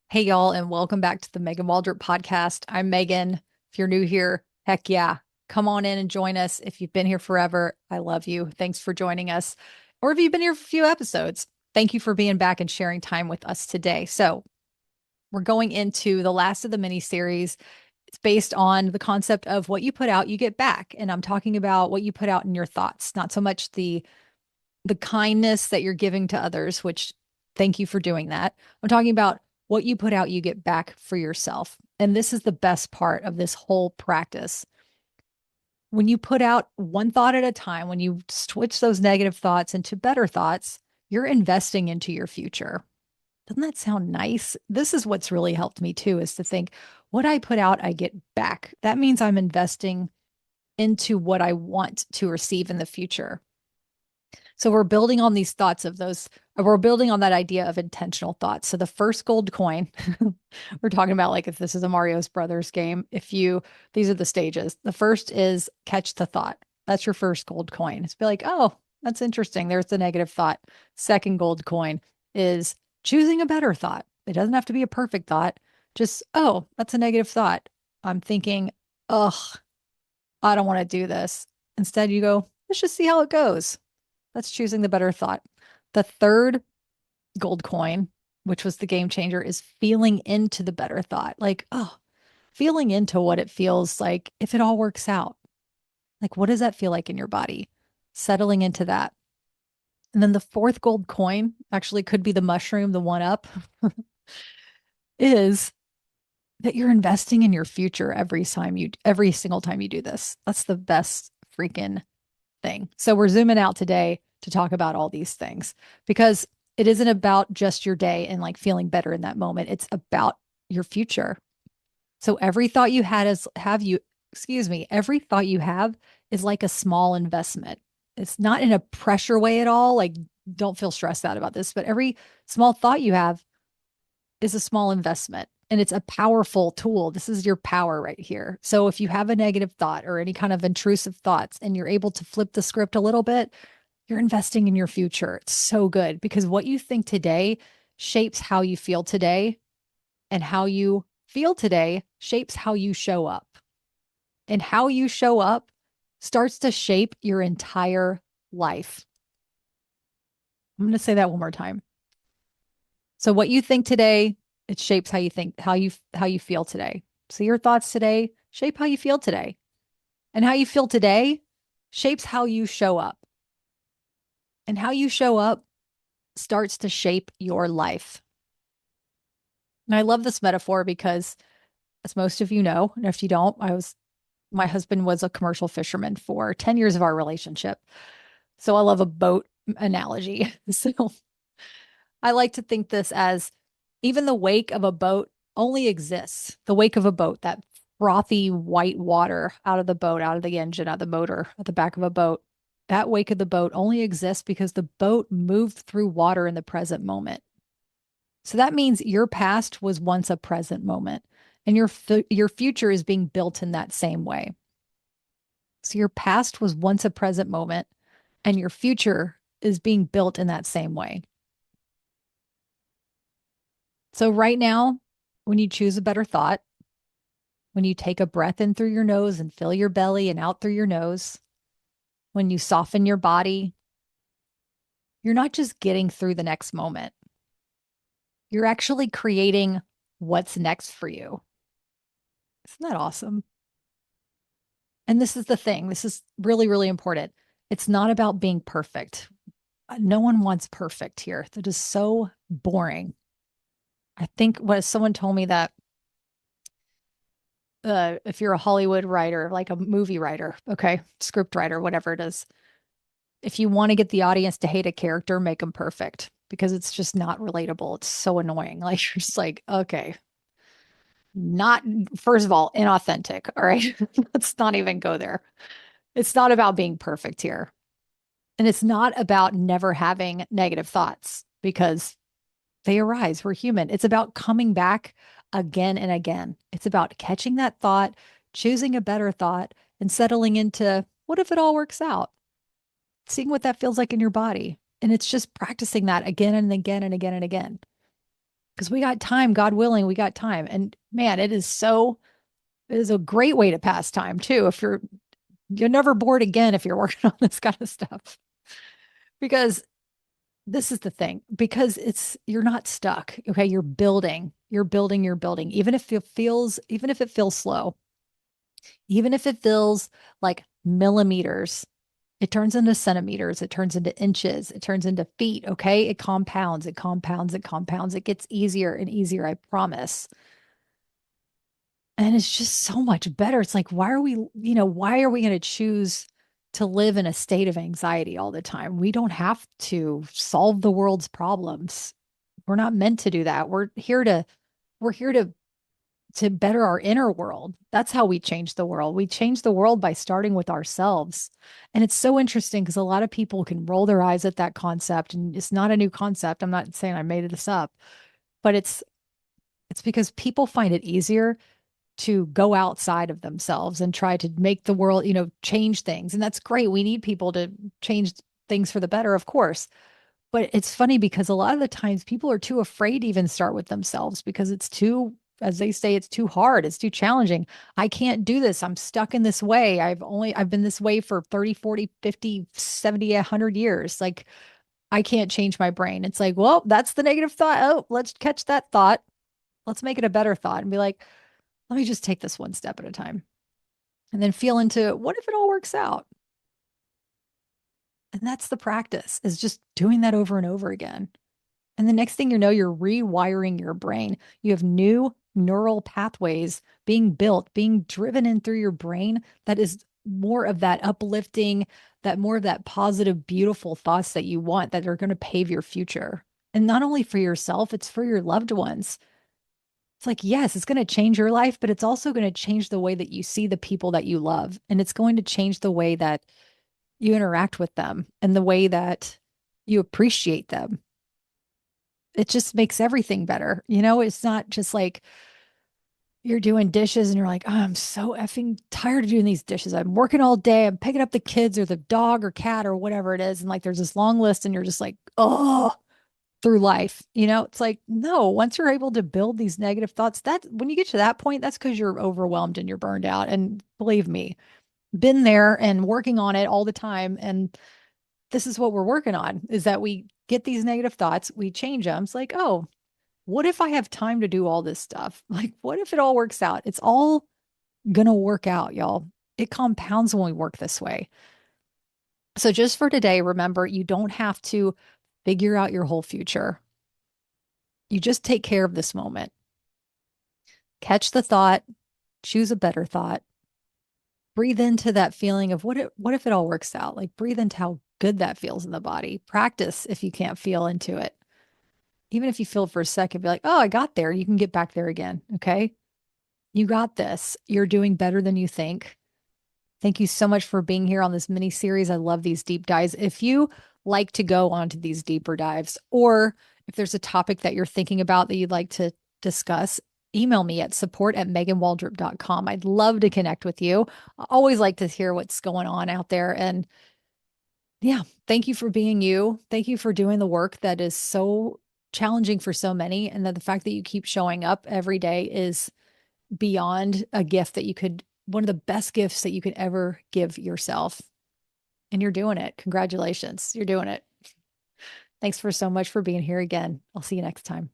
Hey, y'all, and welcome back to the Megan Waldrop podcast. I'm Megan. If you're new here, heck yeah, come on in and join us. If you've been here forever, I love you. Thanks for joining us. Or if you've been here for a few episodes, thank you for being back and sharing time with us today. So, we're going into the last of the mini series. It's based on the concept of what you put out, you get back. And I'm talking about what you put out in your thoughts, not so much the kindness that you're giving to others, which thank you for doing that. I'm talking about what you put out, you get back for yourself. And this is the best part of this whole practice. When you put out one thought at a time, when you switch those negative thoughts into better thoughts, you're investing into your future. Doesn't that sound nice? This is what's really helped me too, is to think what I put out, I get back. That means I'm investing into what I want to receive in the future. So we're building on these thoughts of those, we're building on that idea of intentional thoughts. So the first gold coin, we're talking about like if this is a Mario's Brothers game, these are the stages. The first is catch the thought. That's your first gold coin. It's be like, oh, that's interesting. There's the negative thought. Second gold coin is choosing a better thought. It doesn't have to be a perfect thought. Just, oh, that's a negative thought. I'm thinking, ugh, I don't want to do this. Instead, you go, let's just see how it goes. That's choosing the better thought. The third gold coin, which was the game changer, is feeling into the better thought. Like, oh, feeling into what it feels like if it all works out. Like, what does that feel like in your body? Settling into that. And then the fourth gold coin actually could be the mushroom, the one up, is that you're investing in your future every single time you do this. That's the best freaking thing. So we're zooming out today to talk about all these things because it isn't about just your day and like feeling better in that moment. It's about your future. So every thought you had is have you, excuse me, every thought you have is like a small investment. It's not in a pressure way at all. Like, don't feel stressed out about this, but every small thought you have is a small investment and it's a powerful tool. This is your power right here. So if you have a negative thought or any kind of intrusive thoughts and you're able to flip the script a little bit, you're investing in your future. It's so good because what you think today shapes how you feel today, and how you feel today shapes how you show up. And how you show up starts to shape your entire life. I'm going to say that one more time. So what you think today, it shapes how you think, how you feel today. So your thoughts today shape how you feel today. And how you feel today shapes how you show up. And how you show up starts to shape your life. And I love this metaphor because, as most of you know, and if you don't, my husband was a commercial fisherman for 10 years of our relationship. So I love a boat analogy. So I like to think this as even the wake of a boat only exists. The wake of a boat, that frothy white water out of the boat, out of the engine, out of the motor, at the back of a boat. That wake of the boat only exists because the boat moved through water in the present moment. So that means your past was once a present moment, and your future is being built in that same way. So your past was once a present moment, and your future is being built in that same way. So right now, when you choose a better thought, when you take a breath in through your nose and fill your belly and out through your nose, when you soften your body, you're not just getting through the next moment. You're actually creating what's next for you. Isn't that awesome? And this is the thing. This is really, really important. It's not about being perfect. No one wants perfect here. That is so boring. I think what someone told me that if you're a Hollywood writer, like a movie writer, okay, script writer, whatever it is, if you want to get the audience to hate a character, make them perfect because it's just not relatable. It's so annoying. Like you're just like, okay, not first of all, inauthentic. All right. Let's not even go there. It's not about being perfect here. And it's not about never having negative thoughts because they arise. We're human. It's about coming back again and again. It's about catching that thought, choosing a better thought, and settling into what if it all works out? Seeing what that feels like in your body. And it's just practicing that again and again and again and again. because we got time, God willing, we got time. And man, it is a great way to pass time too. You're never bored again if you're working on this kind of stuff. Because this is the thing, because you're not stuck. Okay. You're building. Even if it feels slow, even if it feels like millimeters, it turns into centimeters, it turns into inches, it turns into feet. Okay. It compounds, it compounds, it compounds. It gets easier and easier, I promise. And it's just so much better. It's like, why are we going to choose to live in a state of anxiety all the time? We don't have to solve the world's problems. We're not meant to do that. We're here to better our inner world. That's how we change the world. We change the world by starting with ourselves. And it's so interesting because a lot of people can roll their eyes at that concept, and it's not a new concept. I'm not saying I made this up, but it's because people find it easier to go outside of themselves and try to make the world, change things. And that's great. We need people to change things for the better, of course. But it's funny because a lot of the times people are too afraid to even start with themselves because it's too, as they say, it's too hard. It's too challenging. I can't do this. I'm stuck in this way. I've been this way for 30, 40, 50, 70, 100 years. Like, I can't change my brain. It's like, well, that's the negative thought. Oh, let's catch that thought. Let's make it a better thought and be like, let me just take this one step at a time and then feel into what if it all works out? And that's the practice, is just doing that over and over again. And the next thing you know, you're rewiring your brain. You have new neural pathways being built, being driven in through your brain that is more of that uplifting, that more of that positive, beautiful thoughts that you want that are going to pave your future. And not only for yourself, it's for your loved ones. It's like, yes, it's going to change your life, but it's also going to change the way that you see the people that you love. And it's going to change the way that you interact with them and the way that you appreciate them. It just makes everything better. It's not just like you're doing dishes and you're like, oh, I'm so effing tired of doing these dishes. I'm working all day. I'm picking up the kids or the dog or cat or whatever it is. And like, there's this long list and you're just like, oh, through life. It's like, no, once you're able to build these negative thoughts, that when you get to that point, that's because you're overwhelmed and you're burned out. And believe me, been there and working on it all the time. And this is what we're working on, is that we get these negative thoughts, we change them. It's like, oh, what if I have time to do all this stuff? Like, what if it all works out? It's all gonna work out, y'all. It compounds when we work this way. So just for today, remember, you don't have to figure out your whole future. You just take care of this moment. Catch the thought, choose a better thought. Breathe into that feeling of what if it all works out? Like, breathe into how good that feels in the body. Practice if you can't feel into it. Even if you feel for a second, be like, oh, I got there. You can get back there again. Okay. You got this. You're doing better than you think. Thank you so much for being here on this mini series. I love these deep dives. If you like to go onto these deeper dives, or if there's a topic that you're thinking about that you'd like to discuss, email me at support@meganwaldrop.com. I'd love to connect with you. I always like to hear what's going on out there. And yeah, thank you for being you. Thank you for doing the work that is so challenging for so many. And that the fact that you keep showing up every day is beyond a gift that one of the best gifts that you could ever give yourself. And you're doing it. Congratulations. You're doing it. Thanks for so much for being here again. I'll see you next time.